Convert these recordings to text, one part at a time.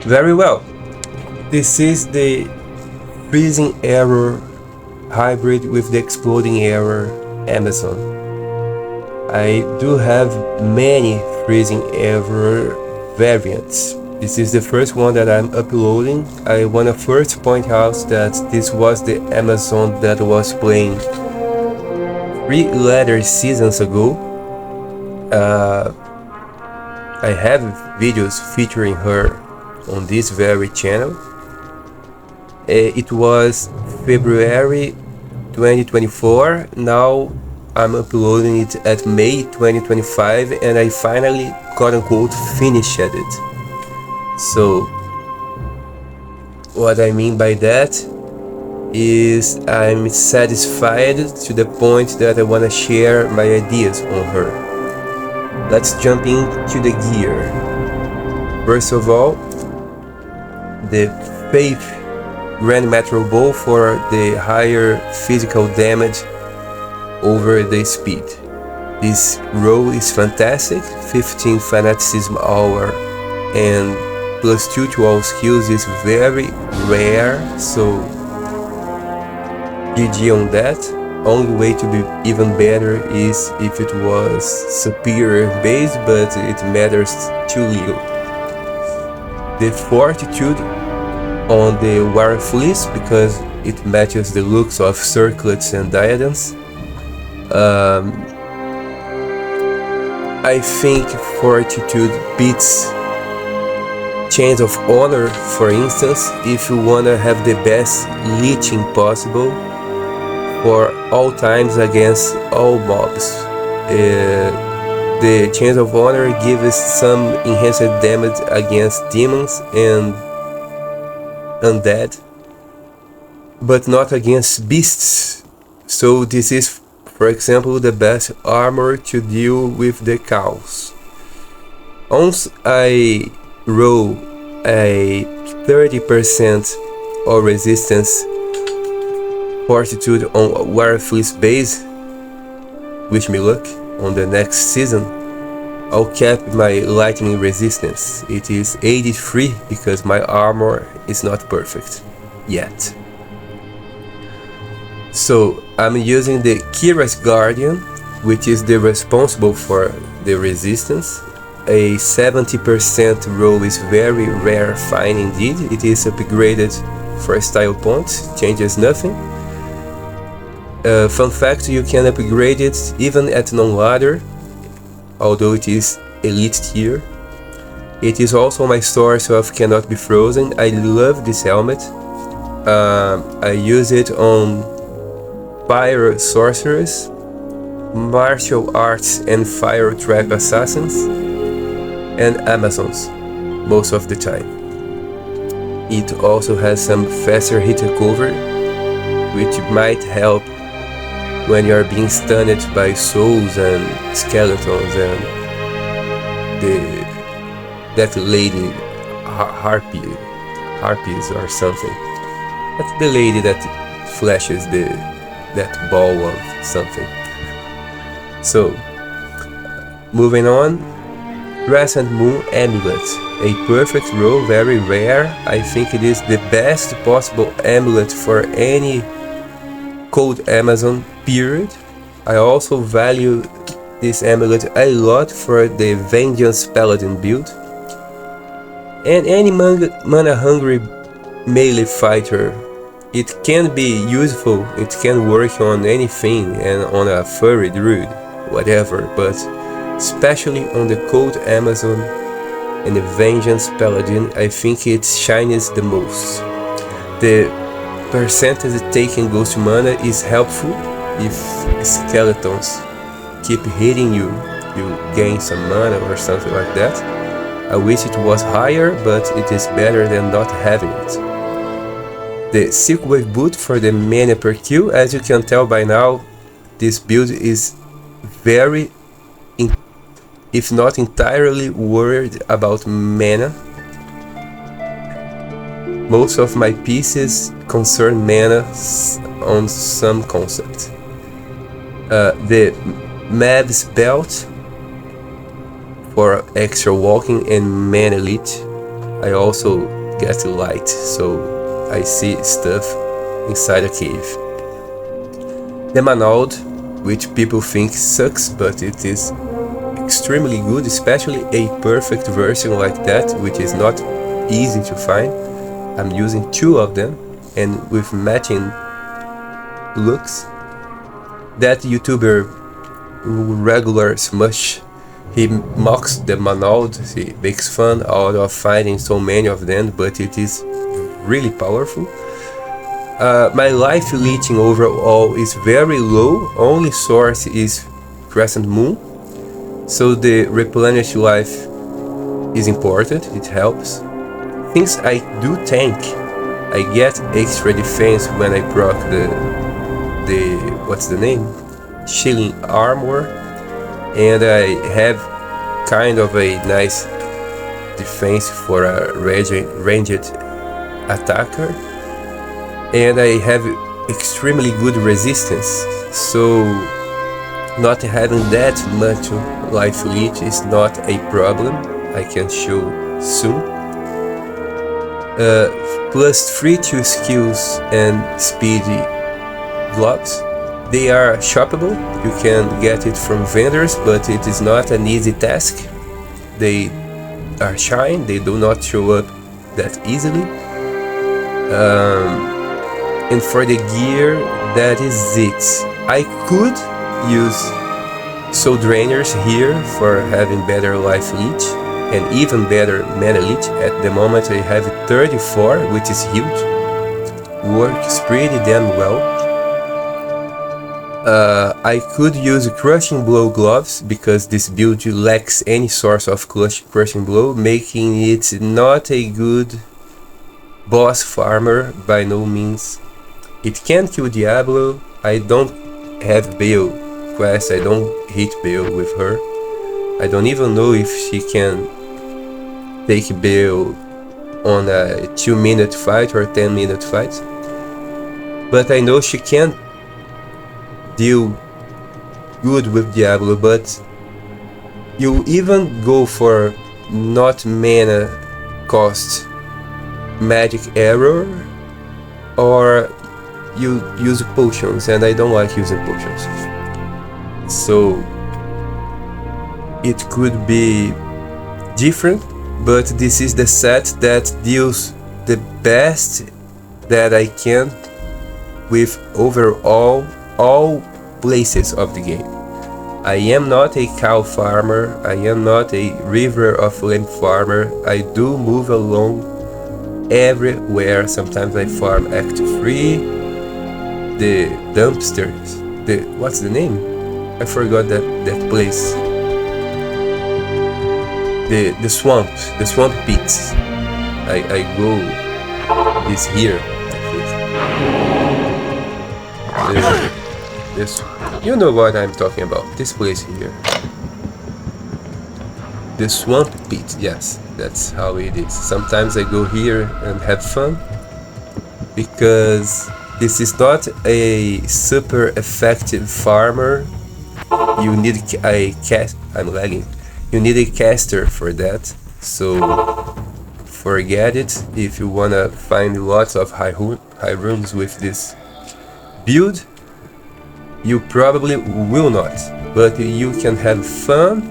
Very well. This is the freezing error hybrid with the exploding error Amazon. I do have many freezing error variants. This is the first one that I'm uploading. I want to first point out that this was the Amazon that was playing 3 ladder seasons ago. I have videos featuring her on this very channel. It was February 2024. Now I'm uploading it at May 2025, and I finally quote-unquote finished it. So what I mean by that is I'm satisfied to the point that I want to share my ideas on her. Let's jump into the gear. First of all, the Faith Grand Metro Bow for the higher physical damage over the speed. This roll is fantastic. 15 fanaticism hour and +2 to all skills is very rare, so GG on that. Only way to be even better is if it was superior base, but it matters too little. The Fortitude on the Wire Fleece because it matches the looks of circlets and diadems. I think Fortitude beats Chains of Honor, for instance, if you wanna have the best leeching possible for all times against all mobs. The Chains of Honor gives some enhanced damage against demons and undead, but not against beasts. So this is, for example, the best armor to deal with the cows. Once I roll a 30% or resistance Fortitude on Wire Fleece base, wish me luck on the next season, I'll cap my lightning resistance. It is 83 because my armor is not perfect yet. So I'm using the Kira's Guardian, which is the responsible for the resistance. A 70% roll is very rare fine indeed. It is upgraded for style points, changes nothing. Fun fact, you can upgrade it even at non ladder, although it is elite tier. It is also my source of Cannot Be Frozen. I love this helmet. I use it on Fire Sorcerers, Martial Arts and Fire Trap Assassins, and Amazons most of the time. It also has some faster hit recovery, which might help when you are being stunned by souls and skeletons and that lady harpies or something. That's the lady that flashes that ball of something. So moving on, Crescent Moon Amulet, a perfect roll, very rare. I think it is the best possible amulet for any Cold Amazon period. I also value this amulet a lot for the Vengeance Paladin build. And any mana hungry melee fighter, it can be useful, it can work on anything and on a furry druid, whatever, but especially on the Cold Amazon and the Vengeance Paladin, I think it shines the most. The percentage taken ghost mana is helpful. If skeletons keep hitting you, you gain some mana or something like that. I wish it was higher, but it is better than not having it. The Silkwave Boot for the mana per kill. As you can tell by now, this build is very, if not entirely, worried about mana. Most of my pieces concern mana on some concept. The Mav's Belt for extra walking and mana elite. I also get light, so I see stuff inside a cave. The Manald, which people think sucks, but it is extremely good, especially a perfect version like that, which is not easy to find. I'm using 2 of them, and with matching looks. That YouTuber Regular Smush, he mocks the Manald, he makes fun out of finding so many of them, but it is really powerful. My life leeching overall is very low, only source is Crescent Moon, so the replenish life is important, it helps. Things I do tank, I get extra defense when I proc the what's the name? Shilling armor, and I have kind of a nice defense for a ranged attacker, and I have extremely good resistance, so not having that much life leech is not a problem, I can show soon. Plus 3 to skills and speed gloves. They are shoppable, you can get it from vendors, but it is not an easy task. They are shine, they do not show up that easily. And for the gear, that is it. I could use soul drainers here for having better life leech and even better mana leech. At the moment I have 34, which is huge. Works pretty damn well. I could use Crushing Blow gloves because this build lacks any source of Crushing Blow, making it not a good boss farmer by no means. It can kill Diablo. I don't have Bale quest, I don't hit Bale with her. I don't even know if she can take Bale on a 2-minute fight or 10-minute fight. But I know she can deal good with Diablo, but you even go for not mana cost magic error, or you use potions, and I don't like using potions. So it could be different, but this is the set that deals the best that I can with overall all places of the game. I am not a cow farmer, I am not a river of lamb farmer. I do move along everywhere. Sometimes I farm Act 3, the dumpsters, what's the name? I forgot that place. The swamp pits. I go is here. This, you know what I'm talking about, this place here. The swamp pit, yes, that's how it is. Sometimes I go here and have fun, because this is not a super effective farmer. You need a I'm lagging. You need a caster for that, so forget it if you wanna find lots of high rooms with this build. You probably will not, but you can have fun.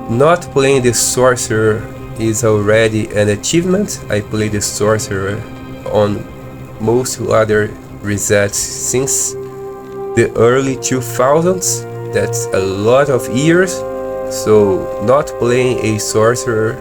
Not playing the sorcerer is already an achievement. I play the sorcerer on most other resets since the early 2000s. That's a lot of years, so not playing a sorcerer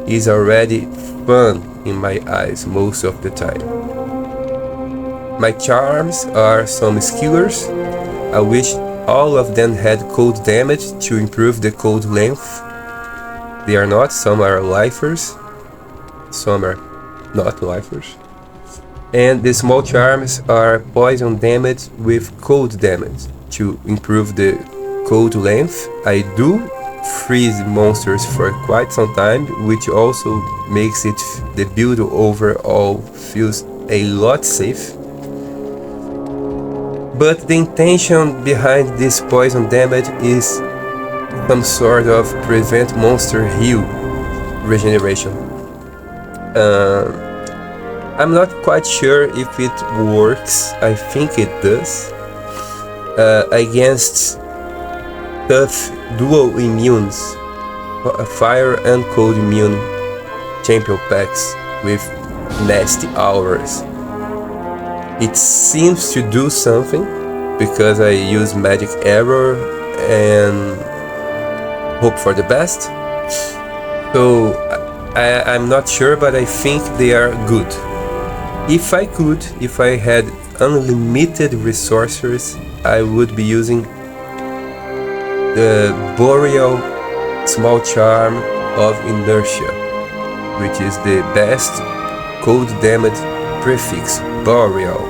is already fun in my eyes most of the time. My charms are some skillers. I wish all of them had cold damage to improve the cold length. They are not, some are lifers, some are not lifers. And the small charms are poison damage with cold damage to improve the cold length. I do freeze monsters for quite some time, which also makes it the build overall feels a lot safe. But the intention behind this poison damage is some sort of prevent monster heal regeneration. I'm not quite sure if it works. I think it does. Against tough dual immunes, fire and cold immune champion packs with nasty auras. It seems to do something because I use magic error and hope for the best. So I'm not sure, but I think they are good. If I had unlimited resources, I would be using the Boreal Small Charm of Inertia, which is the best cold damage prefix, Boreal.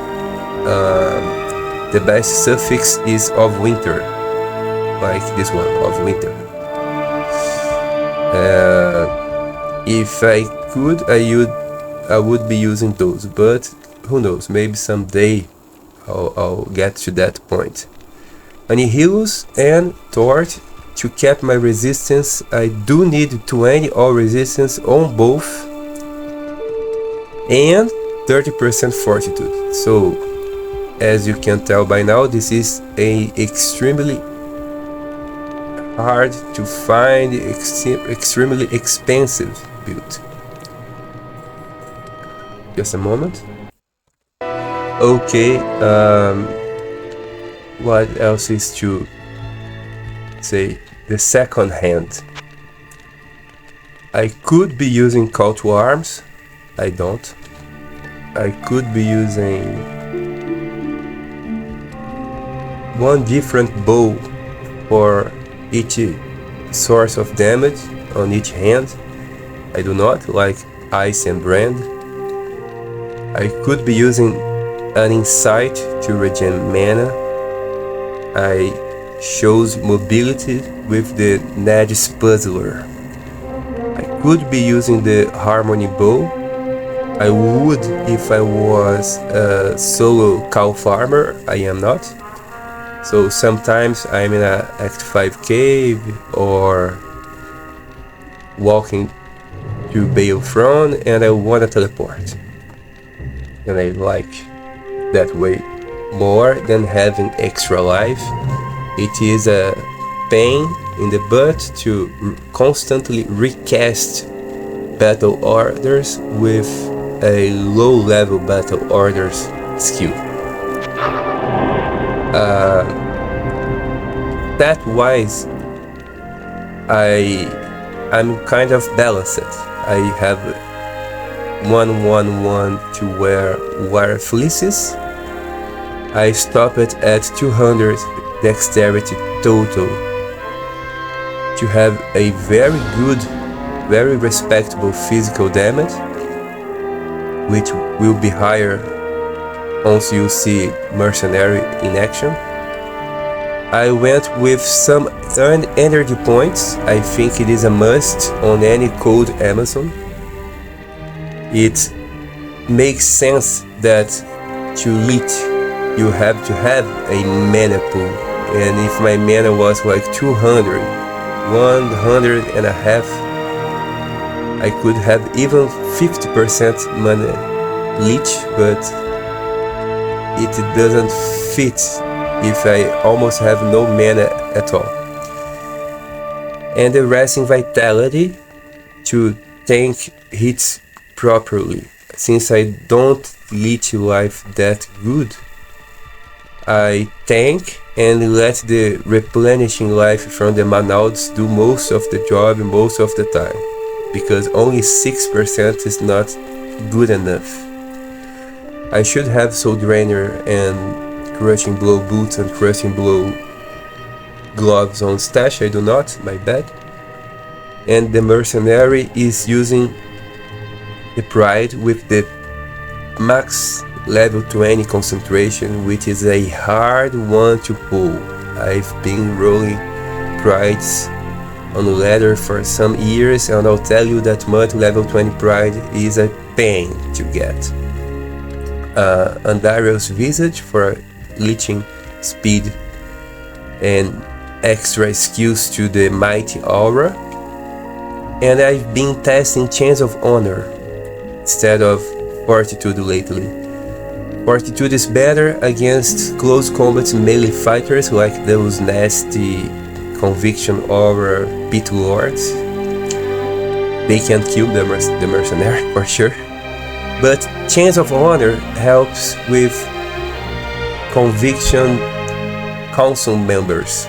The best suffix is of winter, like this one, of winter. If I could, I would be using those, but who knows, maybe someday I'll get to that point. Annihilus and Torch to cap my resistance. I do need 20 all resistance on both and 30% fortitude. So as you can tell by now, this is a extremely hard to find, extremely expensive build. Just a moment. Okay, what else is to say? The second hand. I could be using Call to Arms. I don't. I could be using one different bow for each source of damage on each hand. I do not, like Ice and Brand. I could be using an Insight to regen mana. I chose mobility with the Ned's Puzzler. I could be using the Harmony Bow. I would if I was a solo cow farmer. I am not. So sometimes I'm in a Act 5 cave or walking to Balefront and I want to teleport. And I like that way more than having extra life. It is a pain in the butt to constantly recast battle orders with a low level battle orders skill. That wise, I'm kind of balanced. I have 111 to wear Wire Fleeces. I stop it at 200 dexterity total to have a very good, very respectable physical damage, which will be higher once you see Mercenary in action. I went with some energy points. I think it is a must on any cold Amazon. It makes sense that to leech you have to have a mana pool, and if my mana was like 200, 100 and a half, I could have even 50% mana leech, but it doesn't fit if I almost have no mana at all. And the Resting Vitality to tank hits properly. Since I don't leech life that good, I tank and let the replenishing life from the Manauds do most of the job most of the time, because only 6% is not good enough. I should have Soul Drainer and Crushing Blow boots and Crushing Blow gloves on stash. I do not, my bad. And the Mercenary is using the Pride with the max level 20 concentration, which is a hard one to pull. I've been rolling Prides on the ladder for some years, and I'll tell you that much. Level 20 Pride is a pain to get. Andariel's Visage for leeching speed and extra skills to the Mighty Aura. And I've been testing Chains of Honor instead of Fortitude lately. Fortitude is better against close combat melee fighters like those nasty Conviction or Pit Lords. They can kill the mercenary for sure. But Chains of Honor helps with Conviction Council members,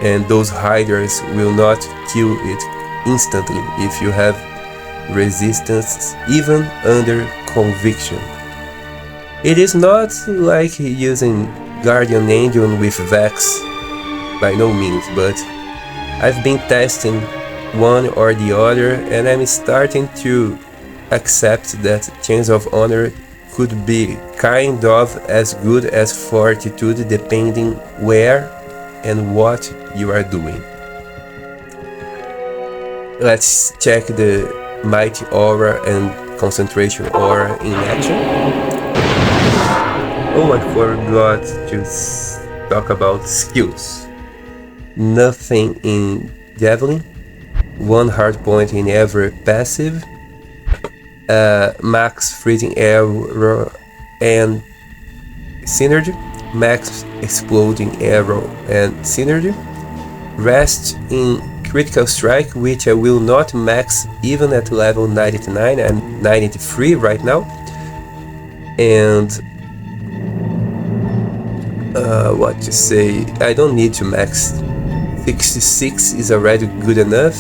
and those hiders will not kill it instantly if you have resistance even under Conviction. It is not like using Guardian Angel with Vex, by no means, but I've been testing one or the other and I'm starting to accept that Chains of Honor could be kind of as good as Fortitude depending where and what you are doing. Let's check the Mighty Aura and Concentration Aura in action. Oh, I forgot to talk about skills. Nothing in Javelin, 1 hard point in every passive, max freezing arrow and synergy, max exploding arrow and synergy, rest in critical strike, which I will not max even at level 99, I'm 93 right now, and what to say, I don't need to max. 66 is already good enough.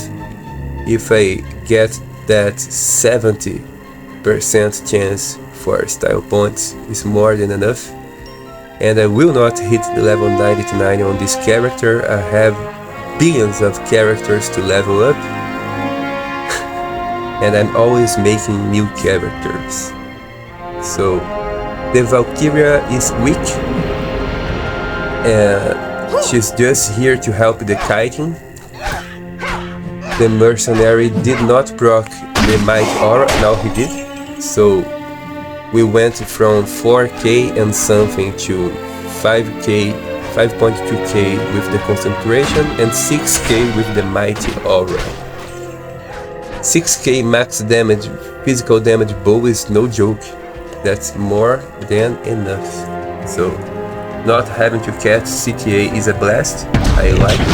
If I get that 70% chance for style points is more than enough. And I will not hit the level 99 on this character. I have billions of characters to level up. And I'm always making new characters. So the Valkyria is weak. She's just here to help the kiting. The mercenary did not proc the Might Aura, now he did. So we went from 4k and something to 5k, 5.2k with the concentration and 6k with the Mighty Aura. 6k max damage, physical damage bow is no joke. That's more than enough. So not having to catch CTA is a blast. I like it.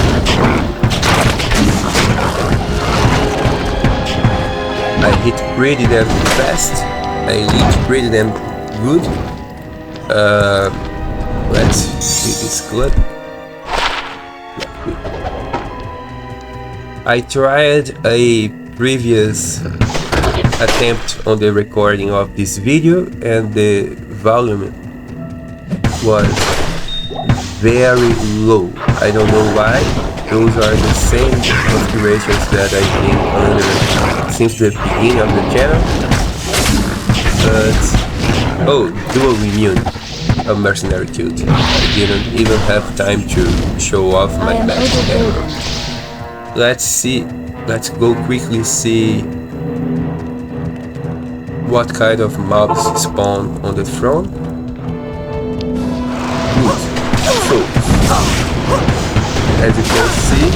I hit pretty damn fast. I hit pretty damn good. Let's see this clip. I tried a previous attempt on the recording of this video and the volume was very low. I don't know why. Those are the same configurations that I've been under since the beginning of the channel. But oh, dual immune, a mercenary killed. I didn't even have time to show off my magic arrow. Let's see. Let's go quickly see what kind of mobs spawn on the throne. So, as you can see,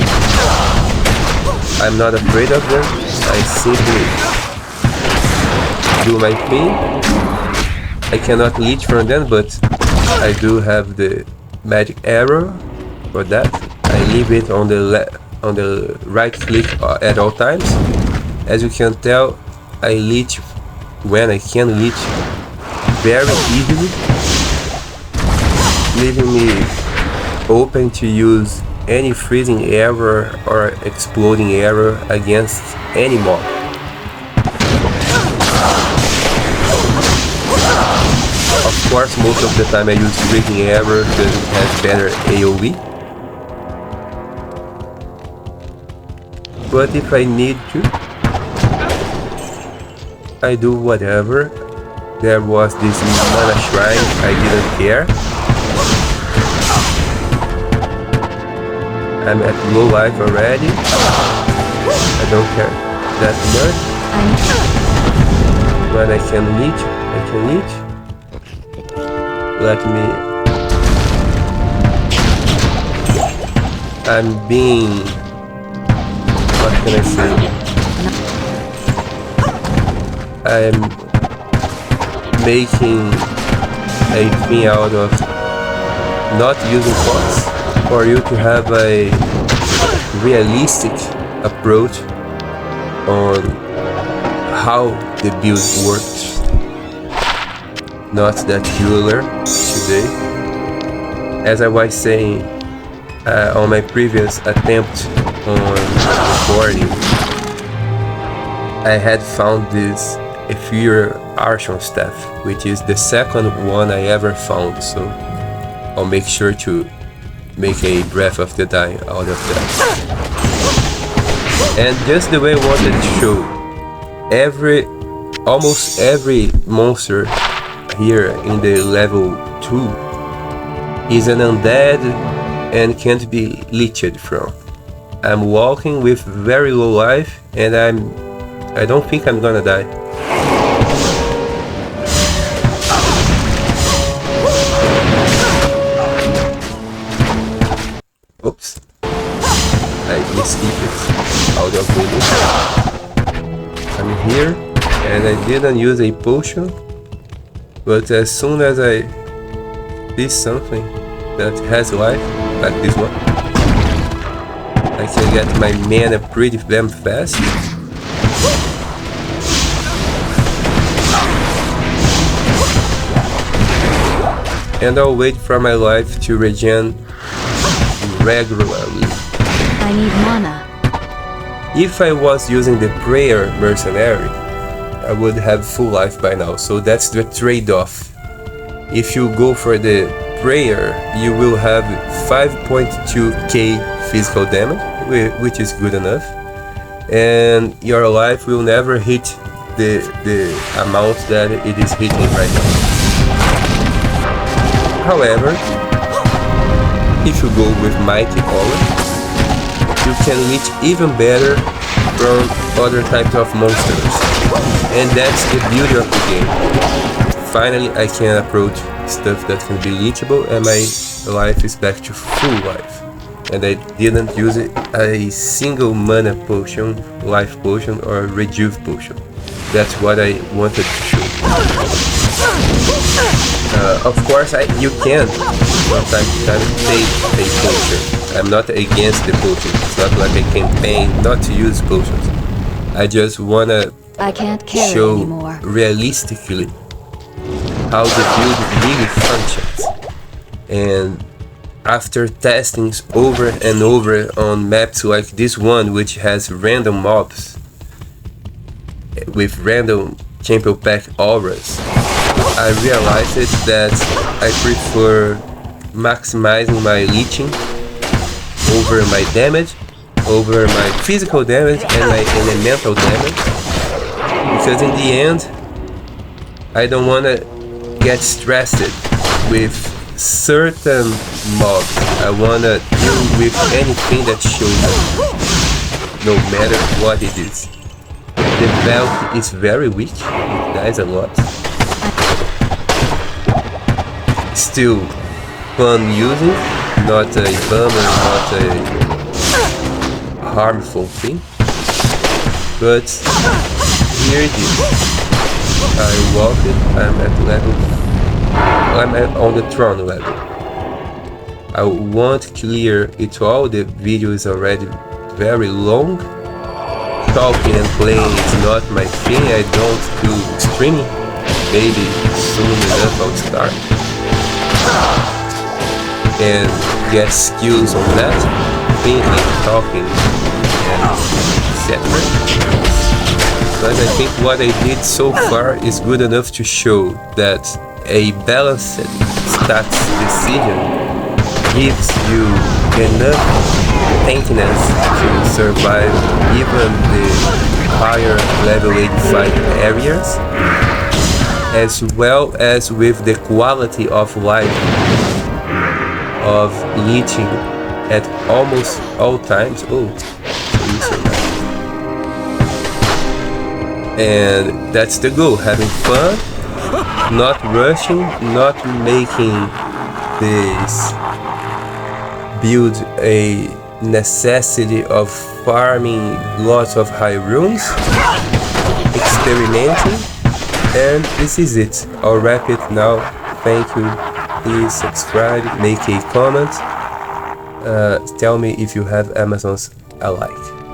I'm not afraid of them. I simply do my thing. I cannot leech from them, but I do have the magic arrow for that. I leave it on the right click at all times. As you can tell, I leech when I can leech very easily, leaving me open to use any freezing arrow or exploding arrow against any mob. Of course, most of the time I use freezing arrow because it has better AoE. But if I need to, I do whatever. There was this mana shrine, I didn't care. I'm at low life already. I don't care that much. When I can leech, I can leech. Let me... I'm being... What can I say? I'm making a thing out of not using pots for you to have a realistic approach on how the build works, not that you learn today. As I was saying on my previous attempt on recording, I had found this ethereal Arrown staff, which is the second one I ever found, so I'll make sure to make a Breath of the Dying out of that. And just the way I wanted to show, almost every monster here in the level 2 is an undead and can't be leeched from. I'm walking with very low life and I don't think I'm gonna die. Oops. I skipped it out of the loop. I'm here and I didn't use a potion, but as soon as I see something that has life, like this one, I can get my mana pretty damn fast. And I'll wait for my life to regen regularly. I need mana. If I was using the prayer mercenary, I would have full life by now, so that's the trade-off. If you go for the prayer, you will have 5.2k physical damage, which is good enough, and your life will never hit the amount that it is hitting right now. However, if you go with Mighty Aura, you can leech even better from other types of monsters, and that's the beauty of the game. Finally, I can approach stuff that can be leechable, and my life is back to full life. And I didn't use a single mana potion, life potion, or rejuve potion. That's what I wanted to show. Of course, you can from time to time take a potion. I'm not against the potion. It's not like a campaign not to use potions. I just wanna show realistically how the build really functions. And after testing over and over on maps like this one, which has random mobs with random champion pack auras, I realized that I prefer maximizing my leeching over my damage, over my physical damage and my elemental damage, because in the end I don't want to get stressed with certain mobs. I want to deal with anything that shows up, no matter what it is. The belt is very weak, it dies a lot. Still fun using, not a bummer, not a harmful thing. But here it is. I walk it, I'm on the throne level. I won't clear it all, the video is already very long. Talking and playing is not my thing, I don't do streaming. Maybe soon enough I'll start and get skills on that, thinking, talking, and etc. But I think what I did so far is good enough to show that a balanced stats decision gives you enough tankiness to survive even the higher level 85 areas, as well as with the quality of life of leeching at almost all times. Oh, and that's the goal, having fun, not rushing, not making this build a necessity of farming lots of high runes, experimenting And this is it. I'll wrap it now. Thank you. Please subscribe, make a comment. Tell me if you have Amazons alike.